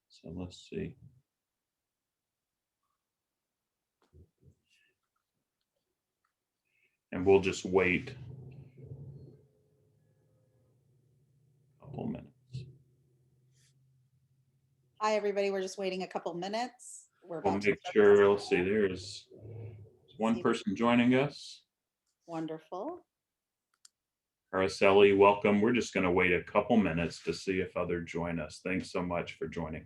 So let's see. And we'll just wait a couple minutes. Hi, everybody. We're just waiting a couple minutes. We're We'll about to make sure, let's see, there's one person joining us. Wonderful. Araceli, welcome. We're just going to wait a couple minutes to see if others join us. Thanks so much for joining.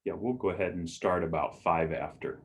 Yeah, we'll go ahead and start about 5 after.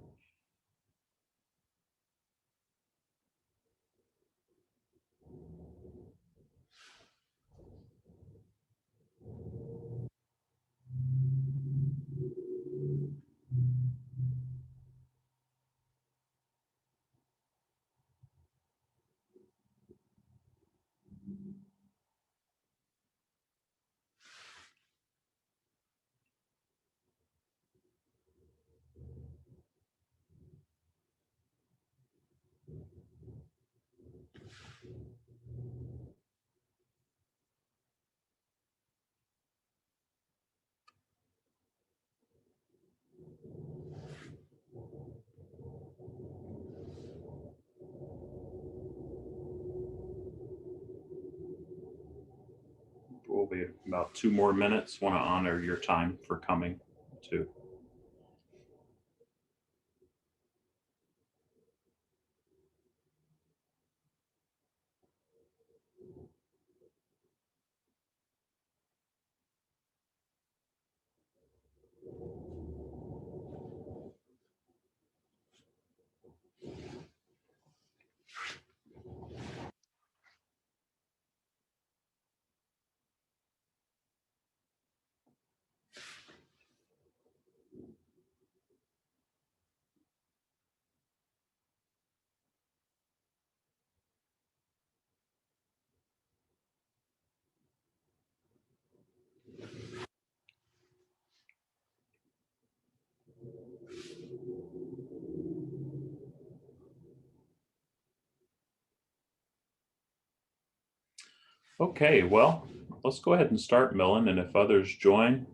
We'll be about 2 more minutes. Want to honor your time for coming too. Okay, well, let's go ahead and start, Millen, and if others join,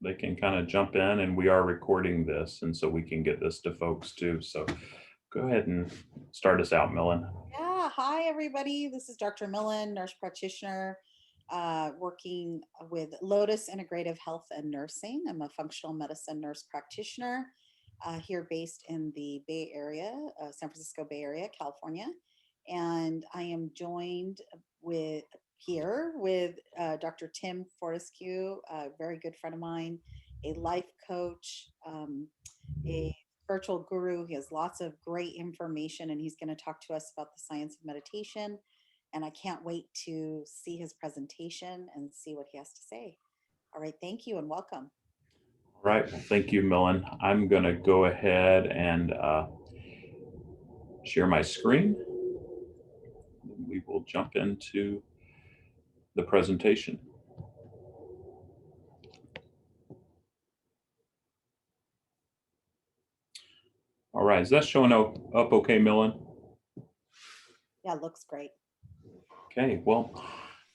they can kind of jump in, and we are recording this, and so we can get this to folks too. So go ahead and start us out, Millen. Yeah. Hi, everybody. This is Dr. Millen, nurse practitioner, working with Lotus Integrative Health and Nursing. I'm a functional medicine nurse practitioner here based in the Bay Area, San Francisco Bay Area, California. And I am joined with Dr. Tim Fortescue, a very good friend of mine, a life coach, a virtual guru. He has lots of great information, and he's going to talk to us about the science of meditation. And I can't wait to see his presentation and see what he has to say. All right. Thank you and welcome. All right, well, thank you, Millen. I'm going to go ahead and share my screen. We will jump into the presentation. All right, is that showing up okay, Millen? Yeah, looks great. Okay, well,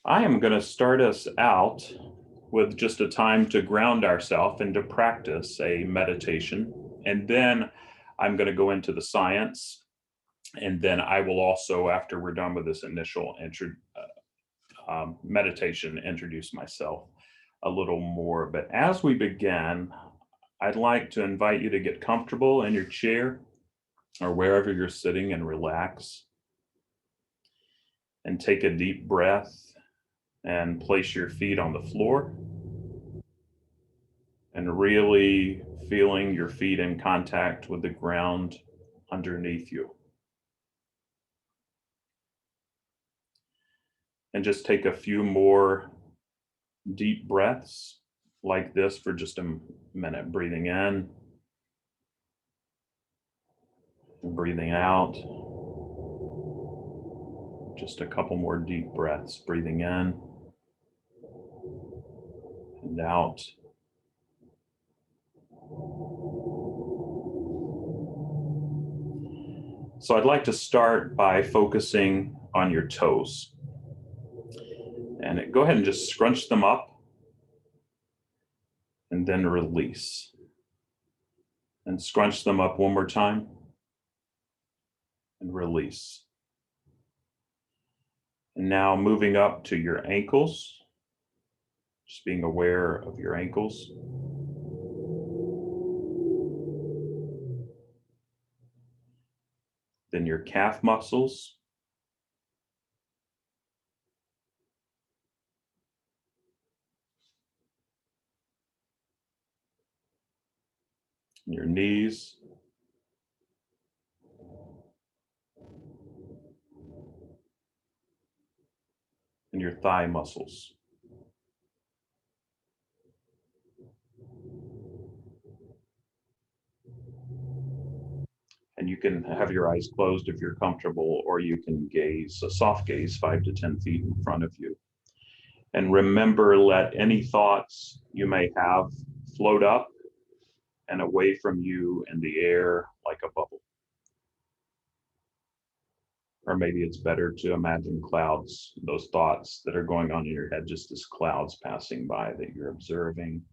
I am going to start us out with just a time to ground ourselves and to practice a meditation. And then I'm going to go into the science. And then I will also, after we're done with this initial meditation, introduce myself a little more. But as we begin, I'd like to invite you to get comfortable in your chair or wherever you're sitting and relax. And take a deep breath and place your feet on the floor. And really feeling your feet in contact with the ground underneath you. And just take a few more deep breaths like this for just a minute. Breathing in and breathing out. Just a couple more deep breaths. Breathing in and out. So I'd like to start by focusing on your toes. And go ahead and just scrunch them up and then release. And scrunch them up one more time and release. And now moving up to your ankles, just being aware of your ankles. Then your calf muscles. Your knees. And your thigh muscles. And you can have your eyes closed if you're comfortable, or you can gaze, a soft gaze, 5 to 10 feet in front of you. And remember, let any thoughts you may have float up and away from you in the air like a bubble. Or maybe it's better to imagine clouds, those thoughts that are going on in your head, just as clouds passing by that you're observing,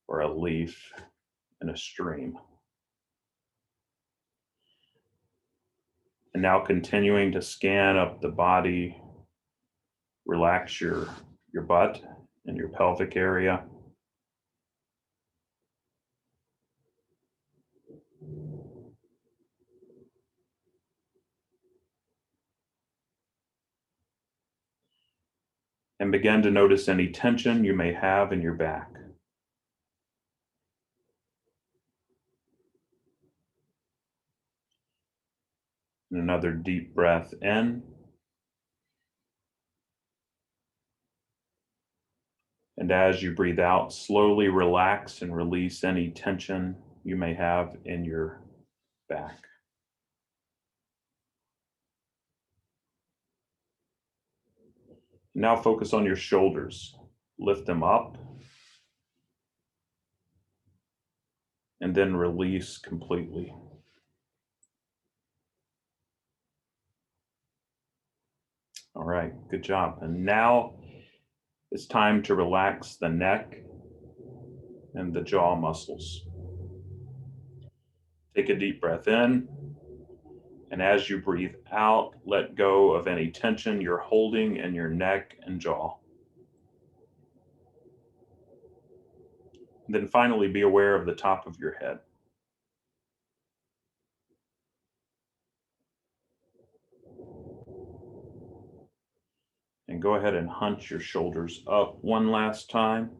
or a leaf in a stream. And now continuing to scan up the body, relax your butt and your pelvic area. And begin to notice any tension you may have in your back. And another deep breath in. And as you breathe out, slowly relax and release any tension you may have in your back. Now focus on your shoulders. Lift them up and then release completely. All right, good job. And now it's time to relax the neck and the jaw muscles. Take a deep breath in. And as you breathe out, let go of any tension you're holding in your neck and jaw. And then finally, be aware of the top of your head. And go ahead and hunch your shoulders up one last time.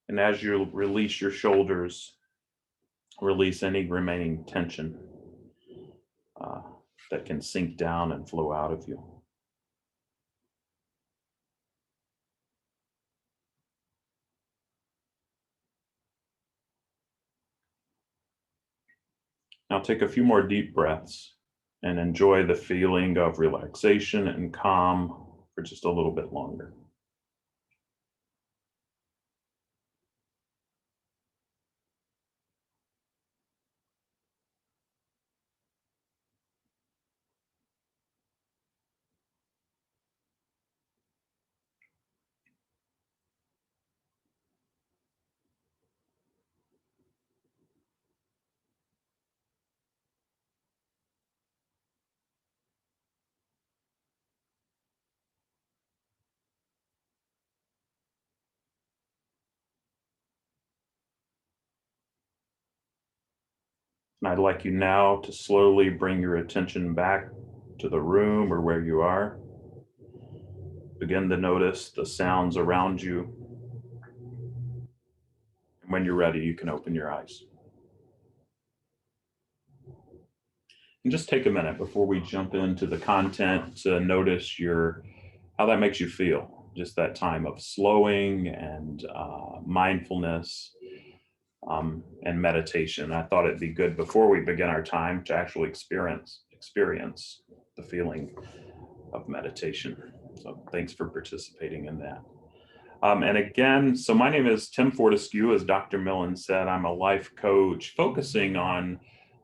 And as you release your shoulders, release any remaining tension that can sink down and flow out of you. Now take a few more deep breaths and enjoy the feeling of relaxation and calm for just a little bit longer. And I'd like you now to slowly bring your attention back to the room or where you are. Begin to notice the sounds around you. And when you're ready, you can open your eyes. And just take a minute before we jump into the content to notice how that makes you feel. Just that time of slowing and mindfulness and meditation. I thought it'd be good before we begin our time to actually experience the feeling of meditation. So thanks for participating in that. And again, so my name is Tim Fortescue. As Dr. Millen said, I'm a life coach focusing on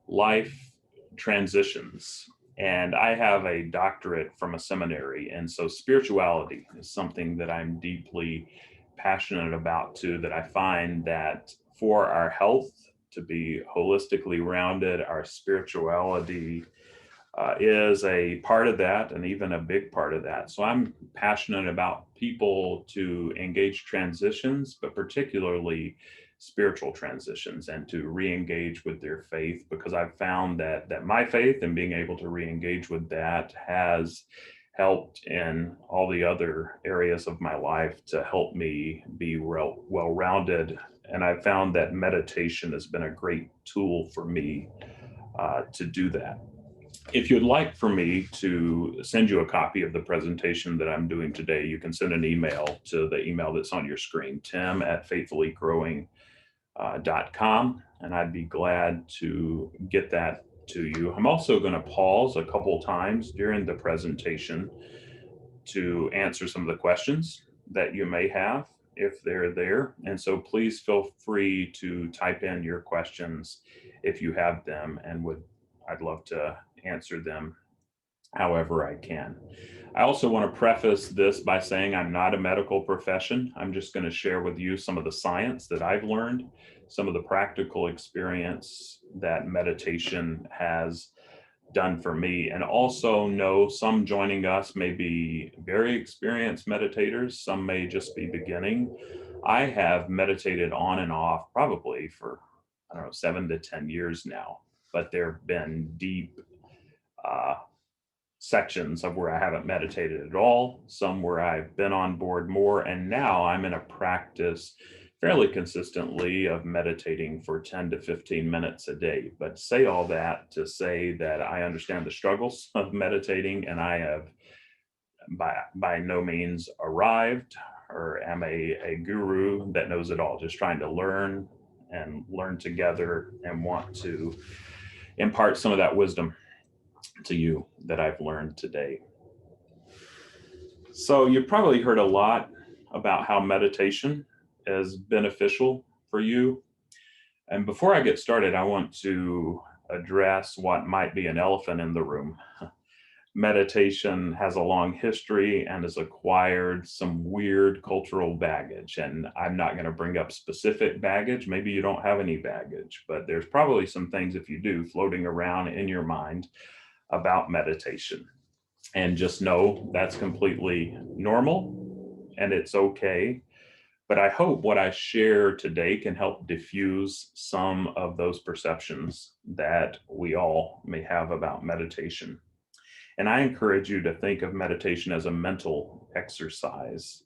life transitions. And I have a doctorate from a seminary. And so spirituality is something that I'm deeply passionate about too, that I find that for our health to be holistically rounded, our spirituality is a part of that and even a big part of that. So I'm passionate about people to engage transitions, but particularly spiritual transitions and to re-engage with their faith, because I've found that my faith and being able to re-engage with that has helped in all the other areas of my life to help me be well-rounded. And I've found that meditation has been a great tool for me to do that. If you'd like for me to send you a copy of the presentation that I'm doing today, you can send an email to the email that's on your screen, tim@faithfullygrowing.com, and I'd be glad to get that to you. I'm also going to pause a couple times during the presentation to answer some of the questions that you may have if they're there. And so please feel free to type in your questions if you have them, and I'd love to answer them however I can. I also want to preface this by saying I'm not a medical profession. I'm just going to share with you some of the science that I've learned, some of the practical experience that meditation has done for me. And also know some joining us may be very experienced meditators, some may just be beginning. I have meditated on and off probably for, I don't know, 7 to 10 years now, but there have been deep uh, sections of where I haven't meditated at all, some where I've been on board more, and now I'm in a practice fairly consistently of meditating for 10 to 15 minutes a day. But say all that to say that I understand the struggles of meditating, and I have by no means arrived or am a guru that knows it all, just trying to learn and learn together and want to impart some of that wisdom to you that I've learned today. So you've probably heard a lot about how meditation is beneficial for you. And before I get started, I want to address what might be an elephant in the room. Meditation has a long history and has acquired some weird cultural baggage. And I'm not going to bring up specific baggage. Maybe you don't have any baggage, but there's probably some things, if you do, floating around in your mind about meditation. And just know that's completely normal and it's okay. But I hope what I share today can help diffuse some of those perceptions that we all may have about meditation. And I encourage you to think of meditation as a mental exercise.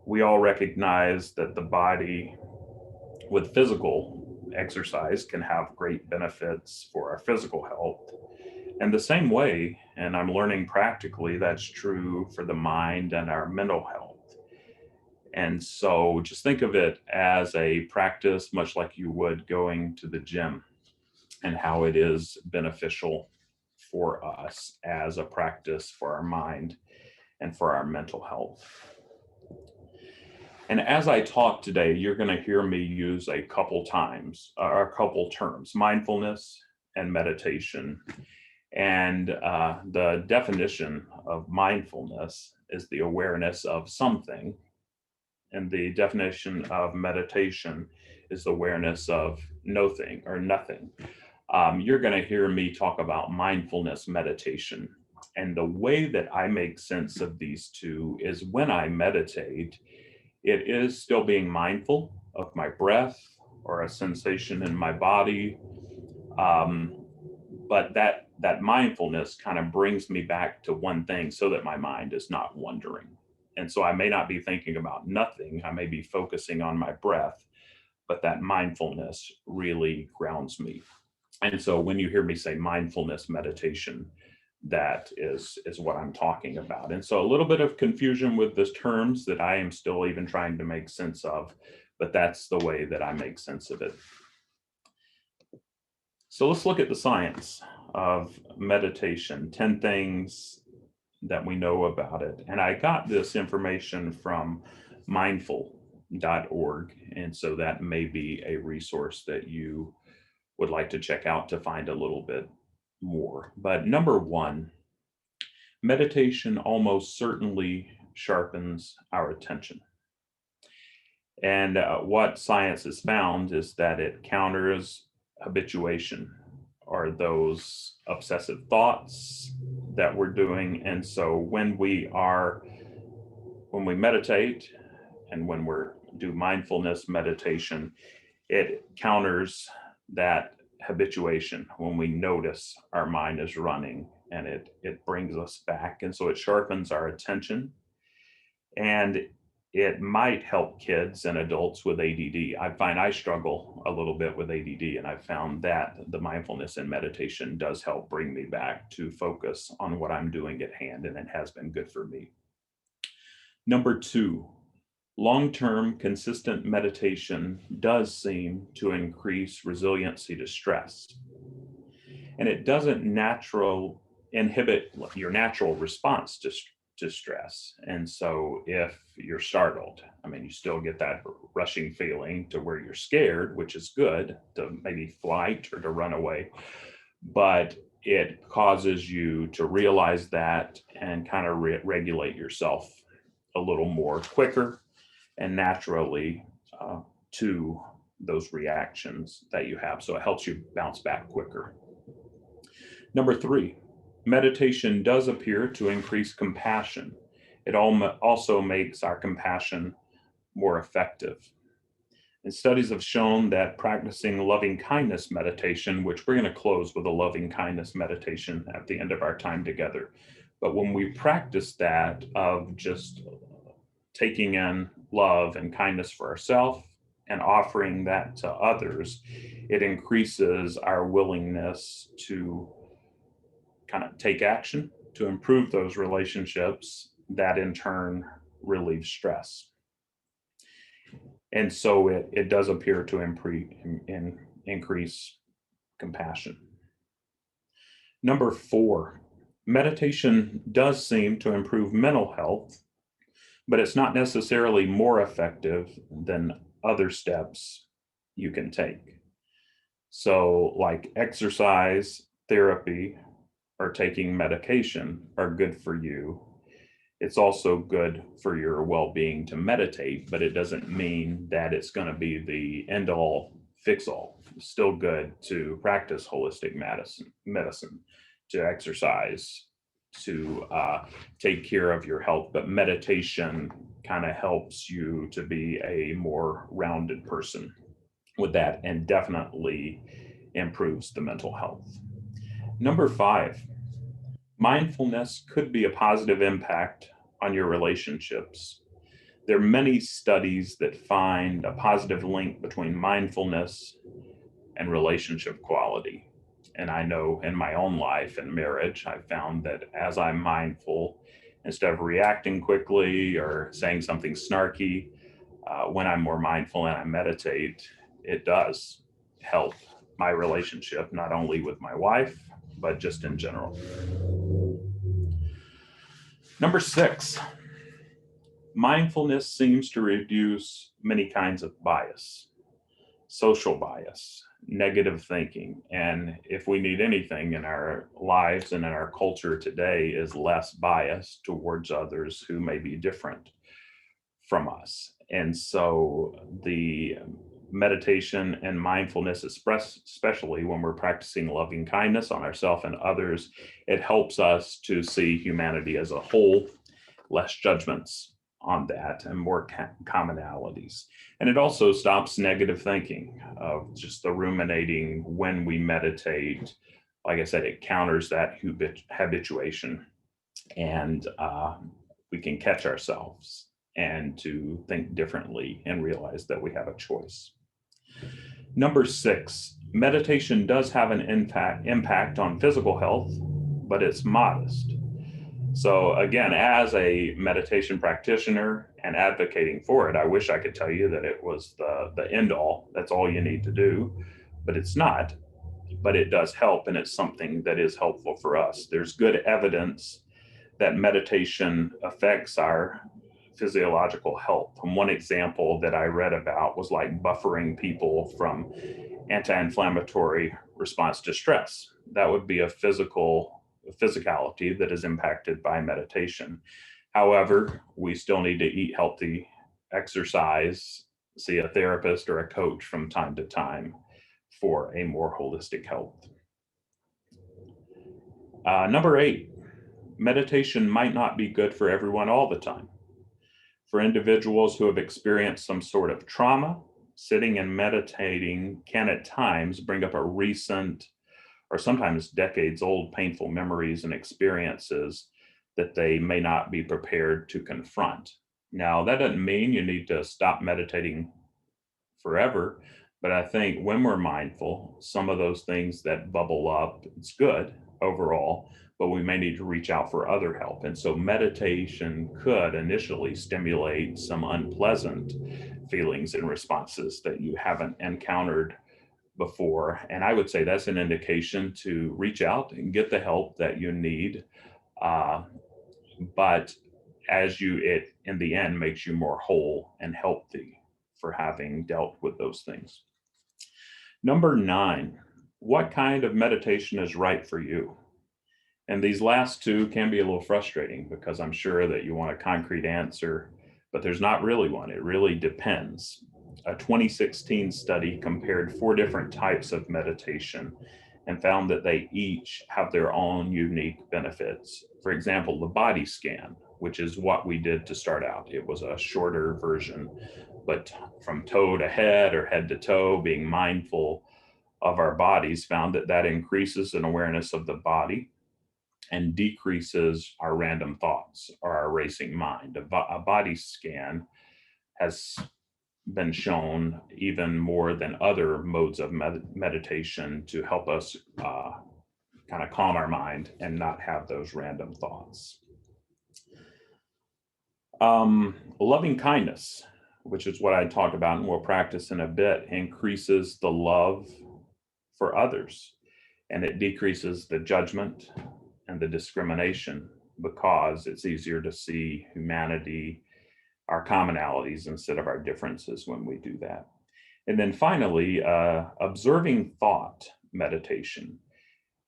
We all recognize that the body with physical exercise can have great benefits for our physical health. And the same way, and I'm learning practically, that's true for the mind and our mental health. And so just think of it as a practice, much like you would going to the gym, and how it is beneficial for us as a practice for our mind and for our mental health. And as I talk today, you're going to hear me use a couple times, or a couple terms, mindfulness and meditation. And the definition of mindfulness is the awareness of something. And the definition of meditation is the awareness of no thing or nothing. You're going to hear me talk about mindfulness meditation. And the way that I make sense of these two is when I meditate, it is still being mindful of my breath or a sensation in my body. But that mindfulness kind of brings me back to one thing so that my mind is not wandering. And so I may not be thinking about nothing. I may be focusing on my breath, but that mindfulness really grounds me. And so when you hear me say mindfulness meditation, that is what I'm talking about. And so a little bit of confusion with the terms that I am still even trying to make sense of, but that's the way that I make sense of it. So let's look at the science of meditation, 10 things that we know about it. And I got this information from mindful.org. And so that may be a resource that you would like to check out to find a little bit more. But number one, meditation almost certainly sharpens our attention. And what science has found is that it counters habituation, or those obsessive thoughts that we're doing. And so when we meditate and when we're do mindfulness meditation, it counters that habituation when we notice our mind is running, and it brings us back. And so it sharpens our attention, and it might help kids and adults with ADD. I find I struggle a little bit with ADD, and I've found that the mindfulness and meditation does help bring me back to focus on what I'm doing at hand, and it has been good for me. Number two, long-term consistent meditation does seem to increase resiliency to stress, and it doesn't inhibit your natural response to stress. And so if you're startled, I mean, you still get that rushing feeling to where you're scared, which is good, to maybe flight or to run away, but it causes you to realize that and kind of regulate yourself a little more quicker and naturally to those reactions that you have. So it helps you bounce back quicker. Number three, meditation does appear to increase compassion. It also makes our compassion more effective. And studies have shown that practicing loving kindness meditation, which we're going to close with a loving kindness meditation at the end of our time together. But when we practice that of just taking in love and kindness for ourselves and offering that to others, it increases our willingness to kind of take action to improve those relationships that in turn relieve stress. And so it does appear to increase compassion. Number four, meditation does seem to improve mental health, but it's not necessarily more effective than other steps you can take. So like exercise, therapy, or taking medication are good for you. It's also good for your well-being to meditate, but it doesn't mean that it's going to be the end-all, fix-all. It's still good to practice holistic medicine, to exercise, to take care of your health, but meditation kind of helps you to be a more rounded person with that, and definitely improves the mental health. Number five, mindfulness could be a positive impact on your relationships. There are many studies that find a positive link between mindfulness and relationship quality. And I know in my own life and marriage, I've found that as I'm mindful, instead of reacting quickly or saying something snarky, when I'm more mindful and I meditate, it does help my relationship, not only with my wife, but just in general. Number six, mindfulness seems to reduce many kinds of bias, social bias, negative thinking. And if we need anything in our lives and in our culture today, is less bias towards others who may be different from us. And so the meditation and mindfulness, especially when we're practicing loving kindness on ourselves and others, it helps us to see humanity as a whole, less judgments on that, and more commonalities. And it also stops negative thinking of just the ruminating when we meditate. Like I said, it counters that habituation, and we can catch ourselves and to think differently and realize that we have a choice. Number six, meditation does have an impact on physical health, but it's modest. So again, as a meditation practitioner and advocating for it, I wish I could tell you that it was the end all, that's all you need to do, but it's not. But it does help, and it's something that is helpful for us. There's good evidence that meditation affects our physiological health. And one example that I read about was like buffering people from anti-inflammatory response to stress. That would be a physicality that is impacted by meditation. However, we still need to eat healthy, exercise, see a therapist or a coach from time to time for a more holistic health. Number 8, meditation might not be good for everyone all the time. For individuals who have experienced some sort of trauma, sitting and meditating can at times bring up a recent or sometimes decades old painful memories and experiences that they may not be prepared to confront. Now, that doesn't mean you need to stop meditating forever, but I think when we're mindful, some of those things that bubble up, it's good overall, but we may need to reach out for other help. And so meditation could initially stimulate some unpleasant feelings and responses that you haven't encountered before. And I would say that's an indication to reach out and get the help that you need. But as it in the end makes you more whole and healthy for having dealt with those things. Number 9, what kind of meditation is right for you? And these last two can be a little frustrating because I'm sure that you want a concrete answer, but there's not really one. It really depends. A 2016 study compared 4 different types of meditation and found that they each have their own unique benefits. For example, the body scan, which is what we did to start out. It was a shorter version, but from toe to head or head to toe, being mindful of our bodies, found that that increases an awareness of the body and decreases our random thoughts or our racing mind. A body scan has been shown even more than other modes of meditation to help us kind of calm our mind and not have those random thoughts. Loving kindness, which is what I talked about and we'll practice in a bit, increases the love for others, and it decreases the judgment and the discrimination because it's easier to see humanity, our commonalities instead of our differences when we do that. And then finally, observing thought meditation.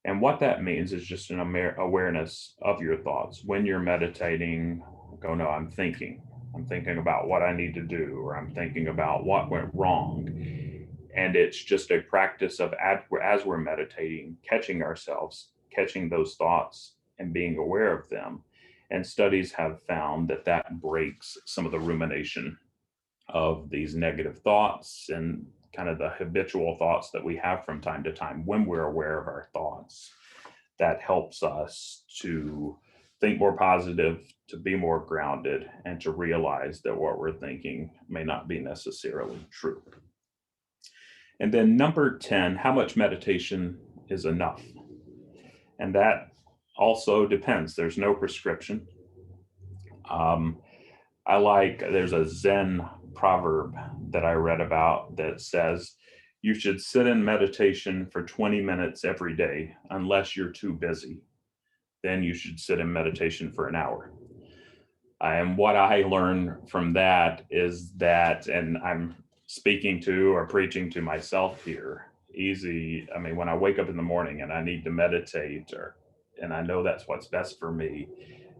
And what that means is just an awareness of your thoughts. When you're meditating, go, no, I'm thinking about what I need to do, or I'm thinking about what went wrong. And it's just a practice of, as we're meditating, catching ourselves, catching those thoughts and being aware of them. And studies have found that that breaks some of the rumination of these negative thoughts and kind of the habitual thoughts that we have from time to time. When we're aware of our thoughts, that helps us to think more positive, to be more grounded, and to realize that what we're thinking may not be necessarily true. And then number 10, how much meditation is enough? And that also depends. There's no prescription. There's a Zen proverb that I read about that says, you should sit in meditation for 20 minutes every day, unless you're too busy. Then you should sit in meditation for an hour. And what I learned from that is that, and I'm speaking to or preaching to myself here, when I wake up in the morning and I need to meditate, and I know that's what's best for me,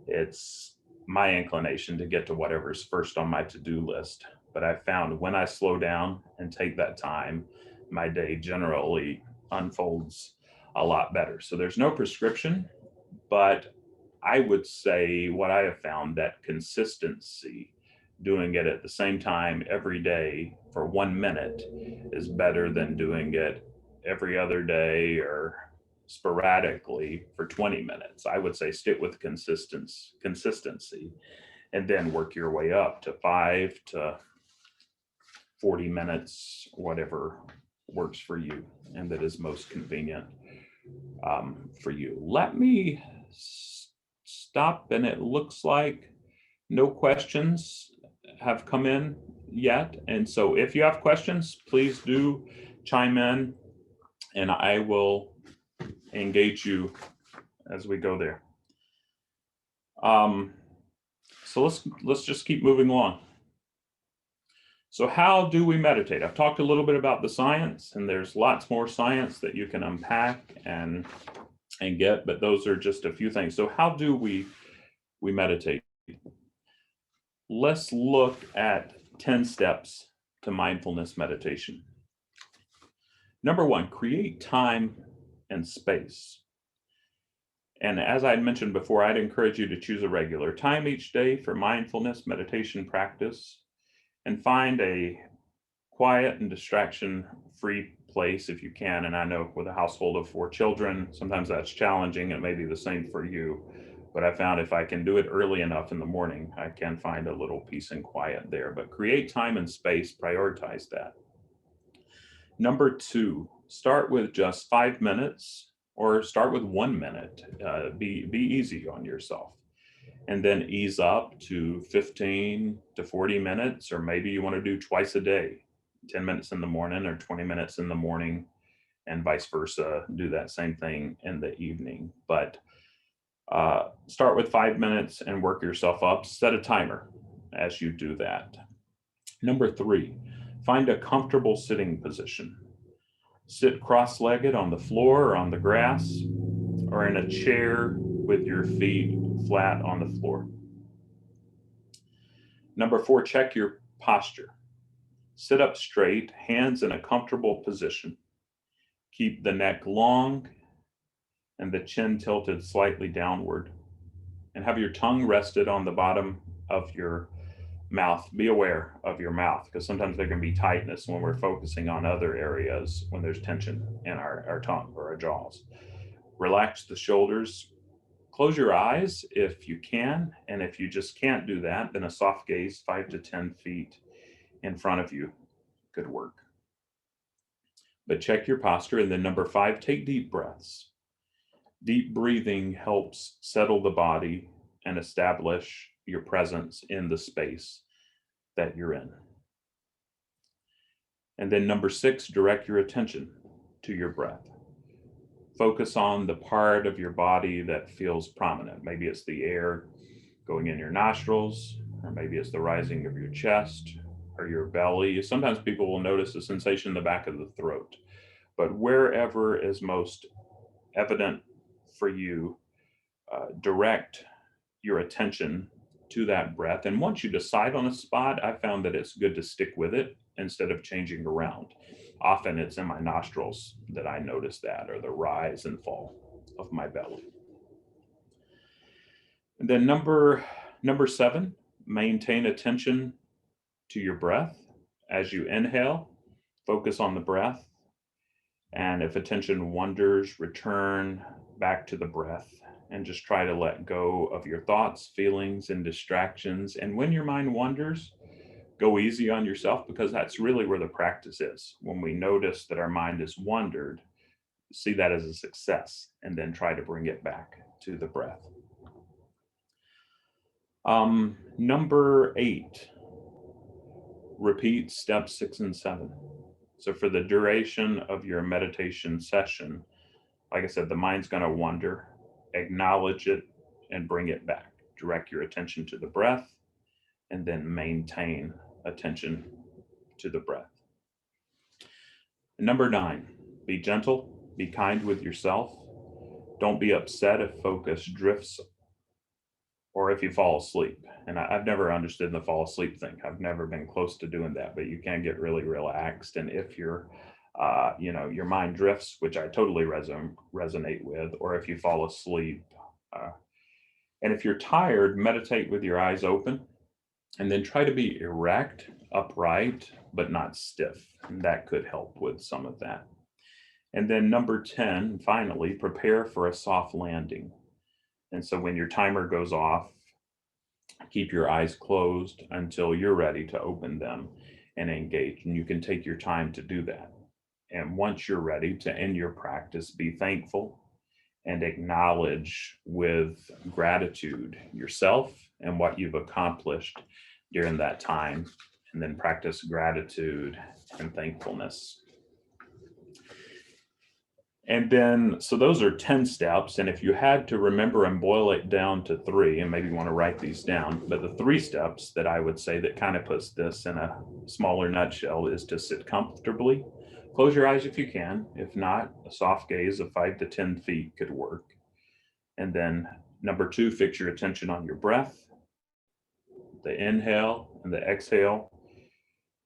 it's my inclination to get to whatever's first on my to-do list. But I found when I slow down and take that time, my day generally unfolds a lot better. So there's no prescription, but I would say what I have found, that consistency, doing it at the same time every day for 1 minute, is better than doing it every other day or sporadically for 20 minutes. I would say stick with consistency and then work your way up to 5 to 40 minutes, whatever works for you and that is most convenient for you. Let me stop, and it looks like no questions have come in yet. And so if you have questions, please do chime in and I will engage you as we go there. so let's just keep moving along. So how do we meditate? I've talked a little bit about the science, and there's lots more science that you can unpack and get, but those are just a few things. So how do we meditate? Let's look at 10 steps to mindfulness meditation. Number one, create time and space. And as I mentioned before, I'd encourage you to choose a regular time each day for mindfulness meditation practice, and find a quiet and distraction-free place if you can. And I know with a household of 4 children, sometimes that's challenging. It may be the same for you, but I found if I can do it early enough in the morning, I can find a little peace and quiet there. But create time and space, prioritize that. Number 2, start with just 5 minutes or start with 1 minute. Be easy on yourself. And then ease up to 15 to 40 minutes, or maybe you want to do twice a day, 10 minutes in the morning or 20 minutes in the morning, and vice versa. Do that same thing in the evening. But start with 5 minutes and work yourself up. Set a timer as you do that. Number 3, find a comfortable sitting position. Sit cross-legged on the floor or on the grass, or in a chair with your feet flat on the floor. Number 4, check your posture. Sit up straight, hands in a comfortable position. Keep the neck long and the chin tilted slightly downward. And have your tongue rested on the bottom of your mouth. Be aware of your mouth, because sometimes there can be tightness when we're focusing on other areas when there's tension in our tongue or our jaws. Relax the shoulders. Close your eyes if you can, and if you just can't do that, then a soft gaze 5 to 10 feet in front of you could work. But check your posture. And then number 5, take deep breaths. Deep breathing helps settle the body and establish your presence in the space that you're in. And then number 6, direct your attention to your breath. Focus on the part of your body that feels prominent. Maybe it's the air going in your nostrils, or maybe it's the rising of your chest or your belly. Sometimes people will notice a sensation in the back of the throat, but wherever is most evident for you, direct your attention to that breath. And once you decide on a spot, I found that it's good to stick with it instead of changing around. Often it's in my nostrils that I notice that, or the rise and fall of my belly. And then number 7, maintain attention to your breath. As you inhale, focus on the breath. And if attention wanders, return back to the breath and just try to let go of your thoughts, feelings, and distractions. And when your mind wanders, go easy on yourself, because that's really where the practice is. When we notice that our mind has wandered, see that as a success, and then try to bring it back to the breath. Number 8, repeat steps 6 and 7. So for the duration of your meditation session, like I said, the mind's going to wander. Acknowledge it and bring it back. Direct your attention to the breath, and then maintain attention to the breath. Number 9, be gentle, be kind with yourself. Don't be upset if focus drifts or if you fall asleep. And I've never understood the fall asleep thing. I've never been close to doing that, but you can get really relaxed. And if you're, your mind drifts, which I totally resonate with, or if you fall asleep, and if you're tired, meditate with your eyes open, and then try to be erect, upright, but not stiff. And that could help with some of that. And then number 10, finally, prepare for a soft landing. And so when your timer goes off, keep your eyes closed until you're ready to open them and engage. And you can take your time to do that. And once you're ready to end your practice, be thankful and acknowledge with gratitude yourself and what you've accomplished during that time. And then practice gratitude and thankfulness. And then, so those are 10 steps. And if you had to remember and boil it down to three, and maybe you want to write these down, but the three steps that I would say that kind of puts this in a smaller nutshell is to sit comfortably. Close your eyes if you can. If not, a soft gaze of 5 to 10 feet could work. And then number two, fix your attention on your breath, the inhale and the exhale,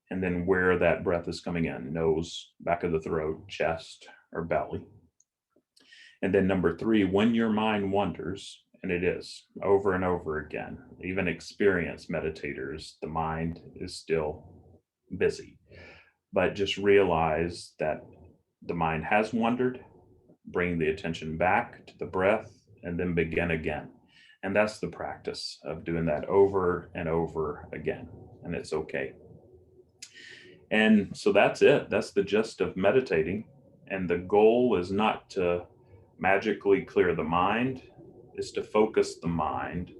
and then where that breath is coming in, nose, back of the throat, chest, or belly. And then number three, when your mind wanders, and it is over and over again, even experienced meditators, the mind is still busy. But just realize that the mind has wandered, bring the attention back to the breath, and then begin again. And that's the practice of doing that over and over again. And it's okay. And so that's it. That's the gist of meditating. And the goal is not to magically clear the mind, is to focus the mind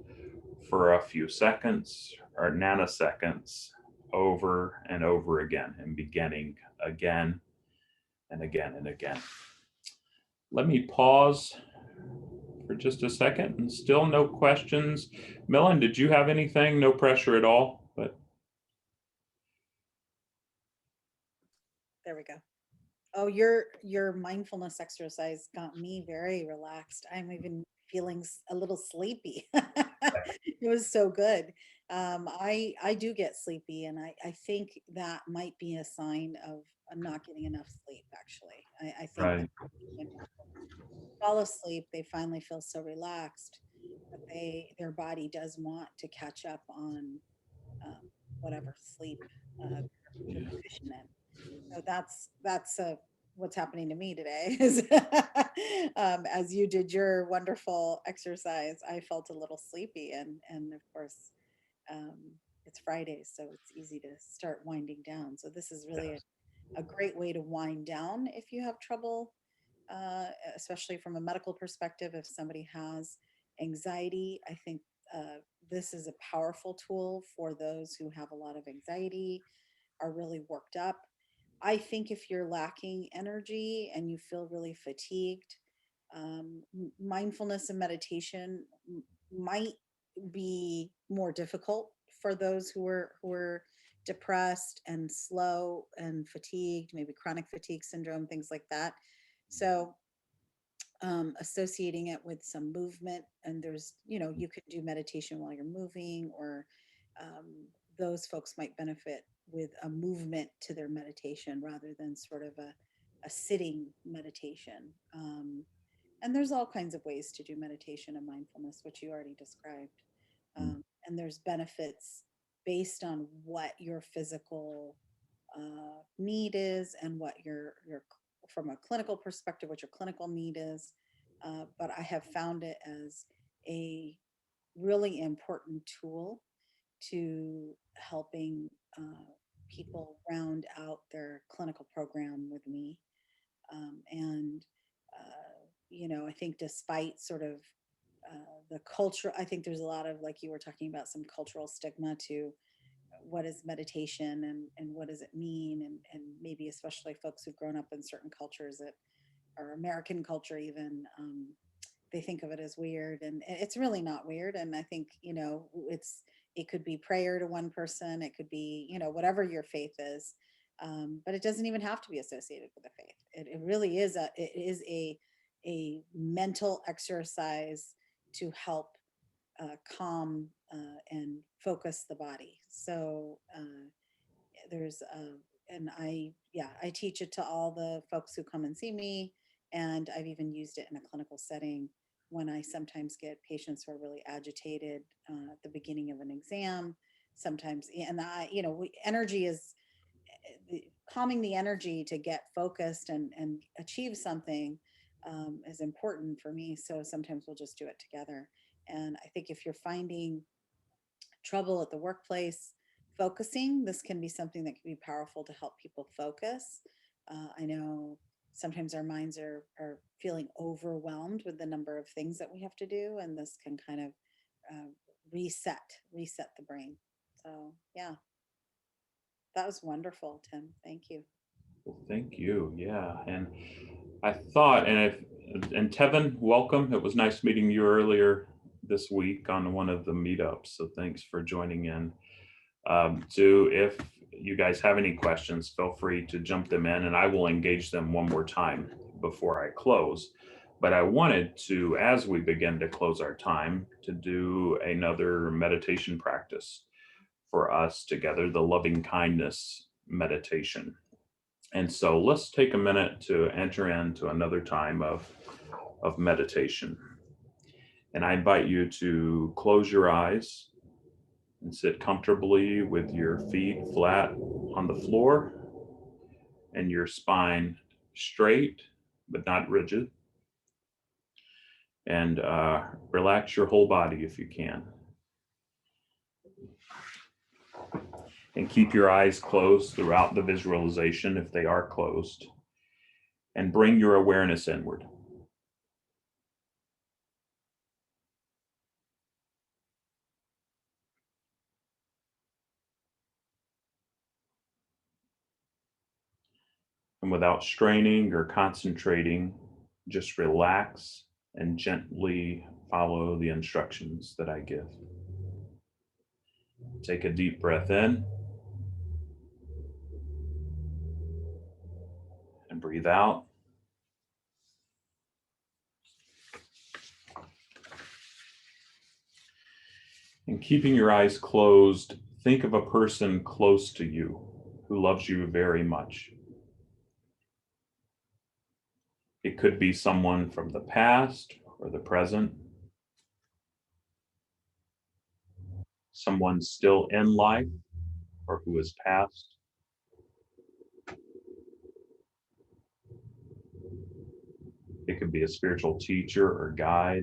for a few seconds or nanoseconds over and over again and beginning again and again and again. Let me pause for just a second and still no questions. Millen, did you have anything? No pressure at all, but There we go. Oh, your mindfulness exercise got me very relaxed. I'm even feeling a little sleepy. It was so good. I do get sleepy, and I think that might be a sign of not getting enough sleep. Actually, I think that right. when people fall asleep, they finally feel so relaxed that their body does want to catch up on um, whatever sleep they're Yeah. deficient in. So that's what's happening to me today is as you did your wonderful exercise, I felt a little sleepy, and of course um, it's Friday, so it's easy to start winding down. So this is really a great way to wind down if you have trouble, especially from a medical perspective. If somebody has anxiety, I think this is a powerful tool for those who have a lot of anxiety, are really worked up. I think if you're lacking energy and you feel really fatigued, mindfulness and meditation might be more difficult for those who are depressed and slow and fatigued, maybe chronic fatigue syndrome, things like that. So associating it with some movement, and there's, you could do meditation while you're moving, or um, those folks might benefit with a movement to their meditation rather than sort of a sitting meditation. And there's all kinds of ways to do meditation and mindfulness, which you already described. And there's benefits based on what your physical need is, and what your from a clinical perspective, what your clinical need is. But I have found it as a really important tool to helping people round out their clinical program with me. And, I think despite sort of the culture, I think there's a lot of, like you were talking about, some cultural stigma to what is meditation, and what does it mean, and maybe especially folks who've grown up in certain cultures that or American culture even, they think of it as weird, and it's really not weird. And I think, it could be prayer to one person, it could be, whatever your faith is, but it doesn't even have to be associated with a faith. It really is a mental exercise to help calm and focus the body. So there's and I teach it to all the folks who come and see me, and I've even used it in a clinical setting when I sometimes get patients who are really agitated at the beginning of an exam. Sometimes, and energy is calming the energy to get focused and achieve something is important for me. So sometimes we'll just do it together. And I think if you're finding trouble at the workplace focusing, this can be something that can be powerful to help people focus. I know sometimes our minds are feeling overwhelmed with the number of things that we have to do, and this can kind of uh, reset the brain. So yeah, that was wonderful, Tim. Thank you. Well, thank you. Yeah. And I thought, and Tevin, welcome. It was nice meeting you earlier this week on one of the meetups. So thanks for joining in. If you guys have any questions, feel free to jump them in and I will engage them one more time before I close. But I wanted to, as we begin to close our time, to do another meditation practice for us together, the loving kindness meditation. And so let's take a minute to enter into another time of meditation. And I invite you to close your eyes and sit comfortably with your feet flat on the floor and your spine straight but not rigid. And relax your whole body if you can. And keep your eyes closed throughout the visualization if they are closed. And bring your awareness inward. And without straining or concentrating, just relax and gently follow the instructions that I give. Take a deep breath in and breathe out. And keeping your eyes closed, think of a person close to you who loves you very much. It could be someone from the past or the present, someone still in life or who has passed. It could be a spiritual teacher or guide.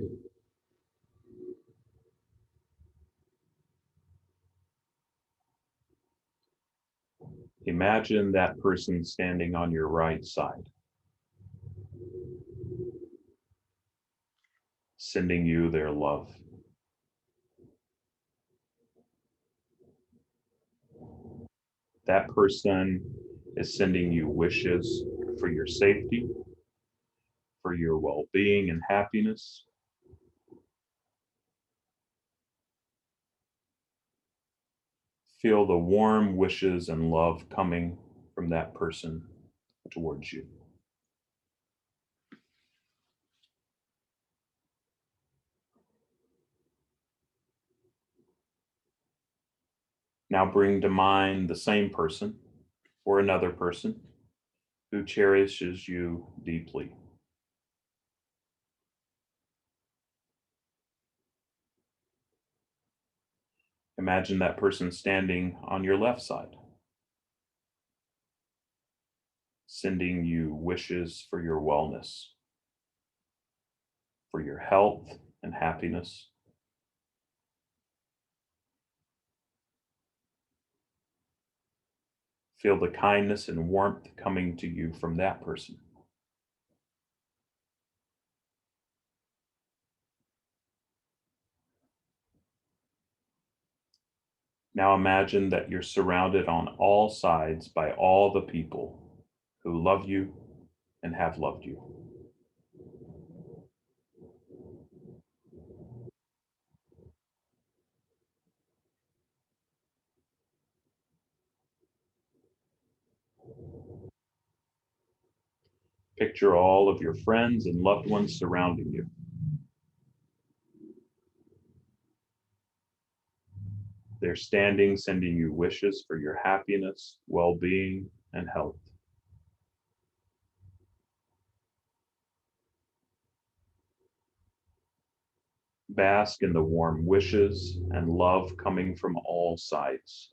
Imagine that person standing on your right side, sending you their love. That person is sending you wishes for your safety, for your well-being and happiness. Feel the warm wishes and love coming from that person towards you. Now bring to mind the same person or another person who cherishes you deeply. Imagine that person standing on your left side, sending you wishes for your wellness, for your health and happiness. Feel the kindness and warmth coming to you from that person. Now imagine that you're surrounded on all sides by all the people who love you and have loved you. Picture all of your friends and loved ones surrounding you. They're standing, sending you wishes for your happiness, well-being, and health. Bask in the warm wishes and love coming from all sides.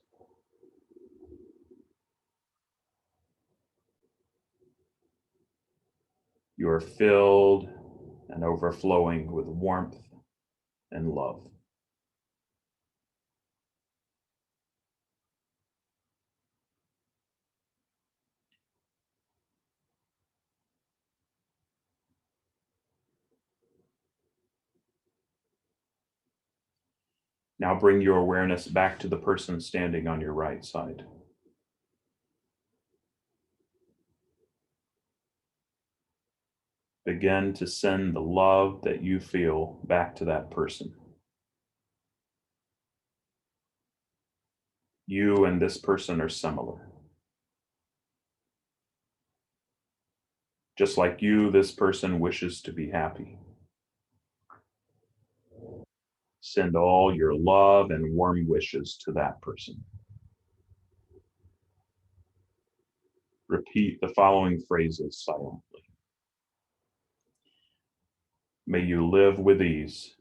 You are filled and overflowing with warmth and love. Now bring your awareness back to the person standing on your right side. Begin to send the love that you feel back to that person. You and this person are similar. Just like you, this person wishes to be happy. Send all your love and warm wishes to that person. Repeat the following phrases silently. May you live with ease.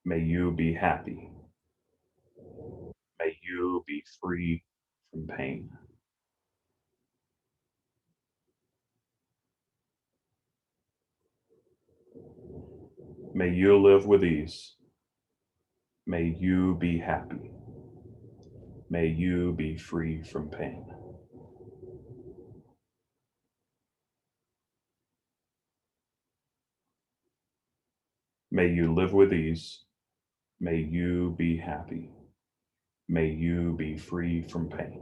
May you be happy. May you be free from pain. May you live with ease. May you be happy. May you be free from pain. May you live with ease. May you be happy. May you be free from pain.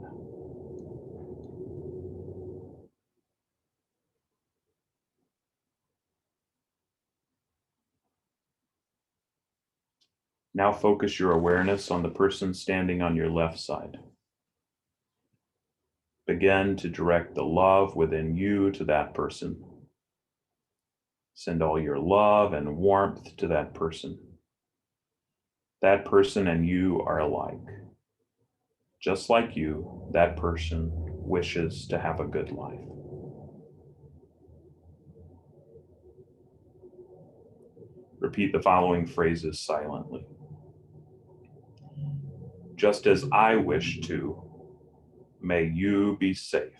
Now focus your awareness on the person standing on your left side. Begin to direct the love within you to that person. Send all your love and warmth to that person. That person and you are alike. Just like you, that person wishes to have a good life. Repeat the following phrases silently. Just as I wish to, may you be safe.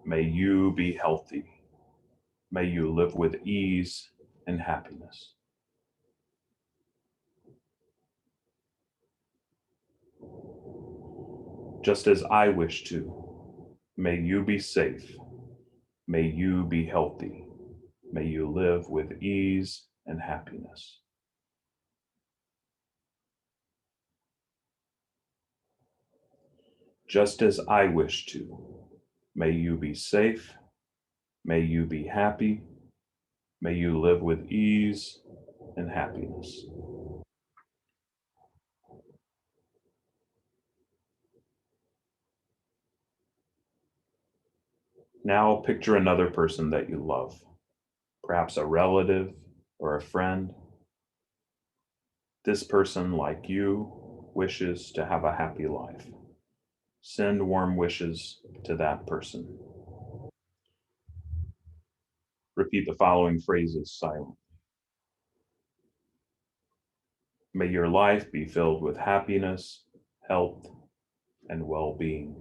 May you be healthy. May you live with ease and happiness. Just as I wish to, may you be safe. May you be healthy. May you live with ease and happiness. Just as I wish to, may you be safe. May you be happy. May you live with ease and happiness. Now picture another person that you love, perhaps a relative or a friend. This person, like you, wishes to have a happy life. Send warm wishes to that person. Repeat the following phrases silently. May your life be filled with happiness, health, and well-being.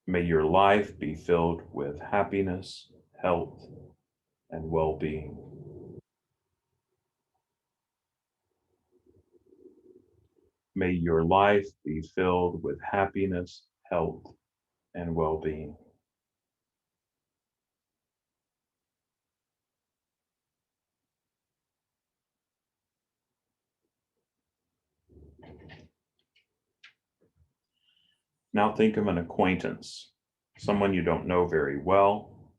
May your life be filled with happiness, health, and well-being. May your life be filled with happiness, health, and well-being. Now think of an acquaintance, someone you don't know very well,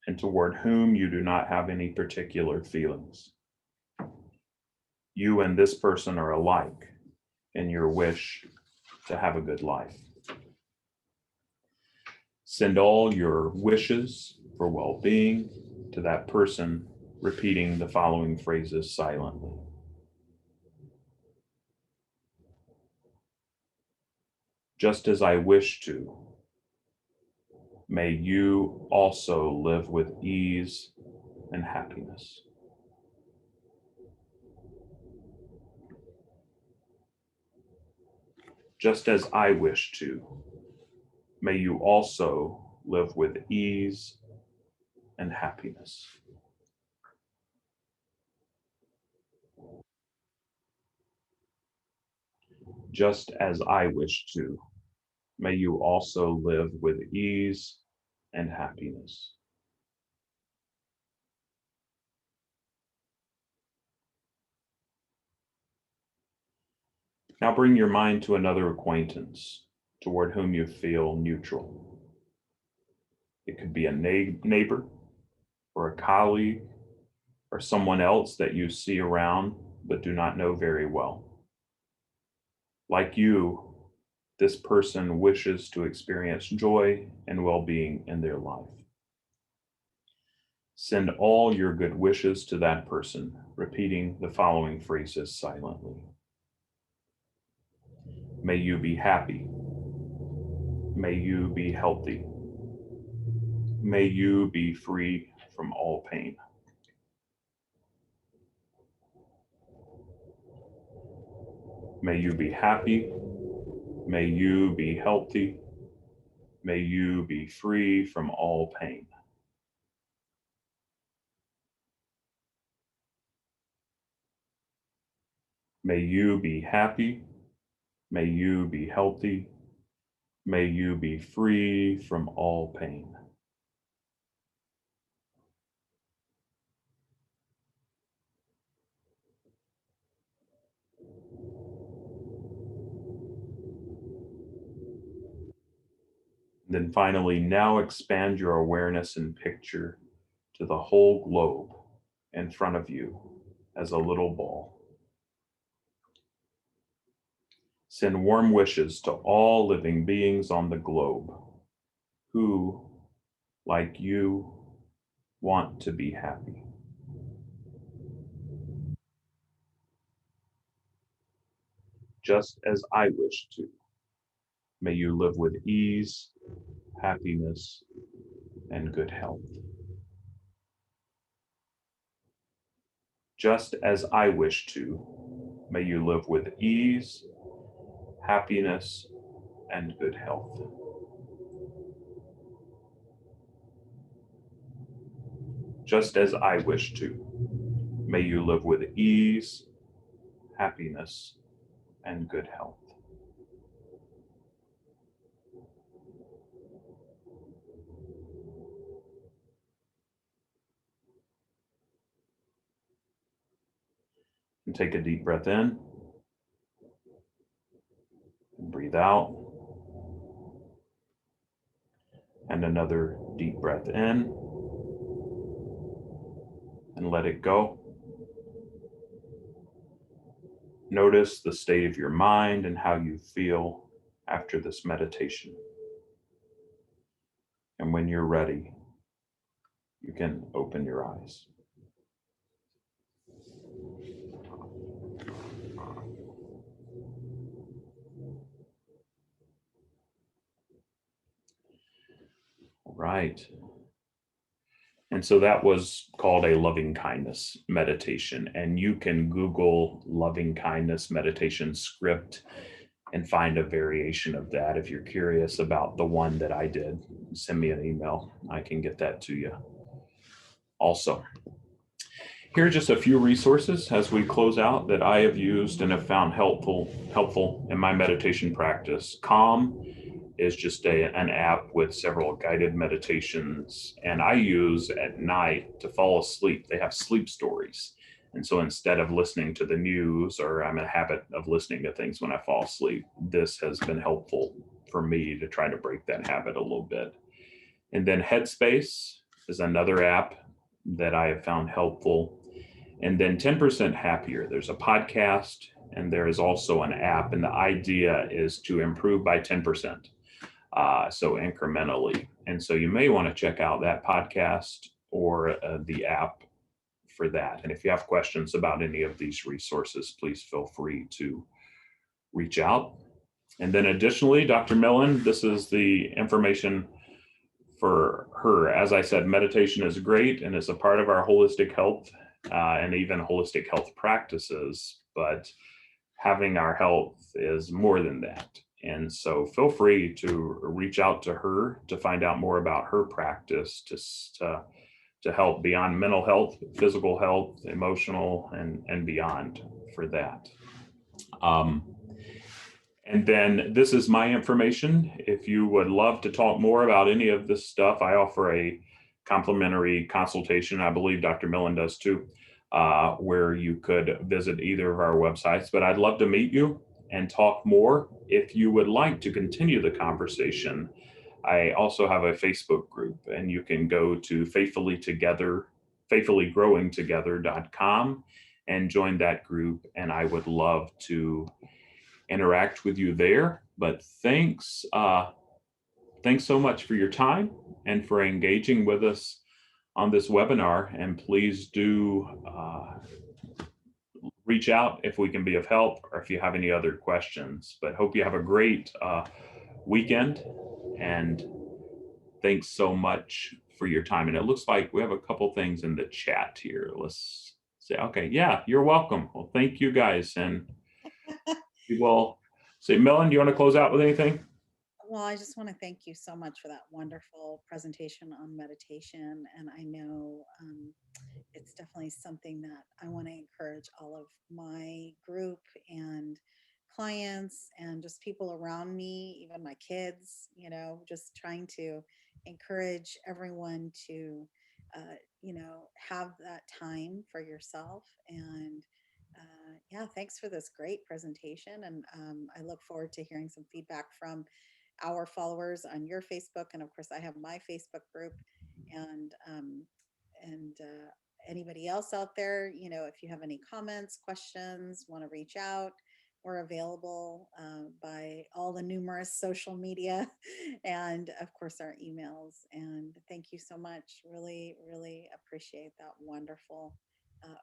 and toward whom you do not have any particular feelings. You and this person are alike in your wish to have a good life. Send all your wishes for well-being to that person, repeating the following phrases silently. Just as I wish to, may you also live with ease and happiness. Just as I wish to, may you also live with ease and happiness. Just as I wish to, may you also live with ease and happiness. Now bring your mind to another acquaintance, toward whom you feel neutral. It could be a neighbor or a colleague or someone else that you see around but do not know very well. Like you, this person wishes to experience joy and well-being in their life. Send all your good wishes to that person, repeating the following phrases silently. May you be happy. May you be healthy. May you be free from all pain. May you be happy. May you be healthy. May you be free from all pain. May you be happy. May you be healthy. May you be free from all pain. Then finally, now expand your awareness and picture to the whole globe in front of you as a little ball. Send warm wishes to all living beings on the globe who, like you, want to be happy. Just as I wish to. May you live with ease, happiness, and good health. Just as I wish to, may you live with ease, happiness, and good health. Just as I wish to, may you live with ease, happiness, and good health. And take a deep breath in and breathe out. And another deep breath in and let it go. Notice the state of your mind and how you feel after this meditation. And when you're ready, you can open your eyes. All right. And so that was called a loving kindness meditation. And you can Google loving kindness meditation script and find a variation of that. If you're curious about the one that I did, send me an email. I can get that to you. Also, here are just a few resources as we close out that I have used and have found helpful in my meditation practice. Calm is just an app with several guided meditations, and I use at night to fall asleep. They have sleep stories. And so instead of listening to the news, or I'm in a habit of listening to things when I fall asleep, this has been helpful for me to try to break that habit a little bit. And then Headspace is another app that I have found helpful. And then 10% Happier, there's a podcast and there is also an app. And the idea is to improve by 10%. So incrementally. And so you may want to check out that podcast or the app for that. And if you have questions about any of these resources, please feel free to reach out. And then additionally, Dr. Millen, this is the information for her. As I said, meditation is great and it's a part of our holistic health and even holistic health practices, but having our health is more than that. And so feel free to reach out to her to find out more about her practice to help beyond mental health, physical health, emotional, and beyond for that. And then this is my information. If you would love to talk more about any of this stuff, I offer a complimentary consultation. I believe Dr. Millen does too, where you could visit either of our websites. But I'd love to meet you. and talk more. If you would like to continue the conversation, I also have a Facebook group, and you can go to faithfullygrowingtogether.com and join that group. And I would love to interact with you there. But thanks so much for your time and for engaging with us on this webinar. And please do reach out if we can be of help or if you have any other questions. But hope you have a great weekend, and thanks so much for your time. And it looks like we have a couple things in the chat here. Let's say, okay, yeah, you're welcome. Well, thank you guys. And we will say, Millen, do you want to close out with anything? Well, I just want to thank you so much for that wonderful presentation on meditation. And I know it's definitely something that I want to encourage all of my group and clients and just people around me, even my kids, just trying to encourage everyone to, have that time for yourself. And yeah, thanks for this great presentation. And I look forward to hearing some feedback from our followers on your Facebook. And of course, I have my Facebook group. And anybody else out there, if you have any comments, questions, want to reach out, we're available by all the numerous social media and, of course, our emails. And thank you so much. Really, really appreciate that wonderful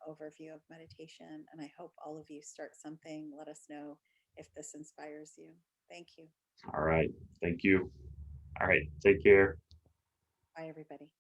overview of meditation. And I hope all of you start something. Let us know if this inspires you. Thank you. All right. Thank you. All right. Take care. Bye, everybody.